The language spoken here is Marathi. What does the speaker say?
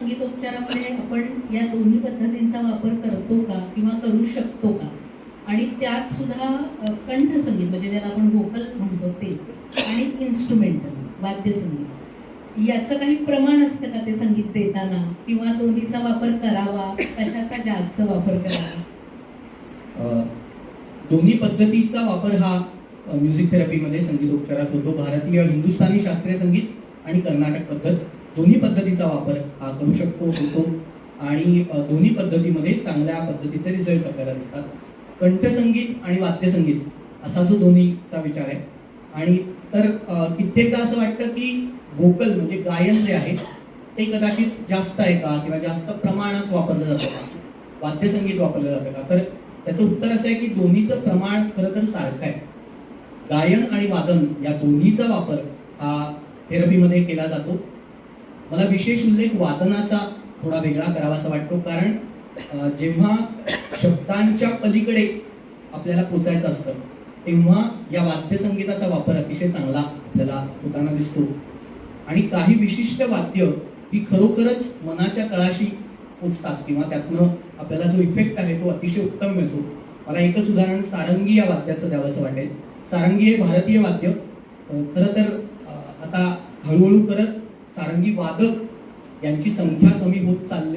संगीतोपचारामध्ये आपण या दोन्ही पद्धतींचा वापर करतो का किंवा करू शकतो का? आणि त्यात सुद्धा कंठसंगीत म्हणजे ज्याला आपण व्होकल म्हणतो ते आणि इन्स्ट्रुमेंटल वाद्यसंगीत याचं काही प्रमाण असतं का ते संगीत देताना, किंवा दोन्हीचा वापर करावा, कशाचा जास्त वापर करावा? दोन्ही पद्धतीचा वापर हा म्युझिक थेरपीमध्ये संगीतोपचारात होतो. भारतीय हिंदुस्थानी शास्त्रीय संगीत आणि कर्नाटक पद्धत दोन्ही पद्धतीचा वापर हा करू शकतो होतो आणि दोन्ही पद्धतीमध्ये चांगल्या पद्धतीचे रिझल्ट आपल्याला दिसतात. कंठसंगीत आणि वाद्यसंगीत असा जो दोन्हीचा विचार आहे. आणि तर कित्येकदा असं वाटतं की व्होकल म्हणजे गायन जे आहे ते कदाचित जास्त आहे का किंवा जास्त प्रमाणात वापरलं जातं का, वाद्यसंगीत वापरलं जातं का? तर त्याचं उत्तर असं आहे की दोन्हीचं प्रमाण खरं तर सारखं आहे. गायन आणि वादन या दोन्हीचा वापर हा थेरपीमध्ये केला जातो. मला विशेष उल्लेख वादनाचा थोडा वेगळा करावासा वाटतो, कारण जेव्हा शब्दांच्या पलीकडे आपल्याला पोचायचं असतं तेव्हा या वाद्यसंगीताचा वापर अतिशय चांगला आपल्याला होताना दिसतो. आणि काही विशिष्ट वाद्य ही खरोखरच मनाच्या तळाशी पोचतात किंवा त्यातनं आपल्याला जो इफेक्ट आहे तो अतिशय उत्तम मिळतो. मला एकच उदाहरण सारंगी या वाद्याचं द्यावंसं वाटेल. सारंगी हे भारतीय वाद्य. खरं तर आता हळूहळू करत सारंगी वादक यांची संख्या कमी होत चालली.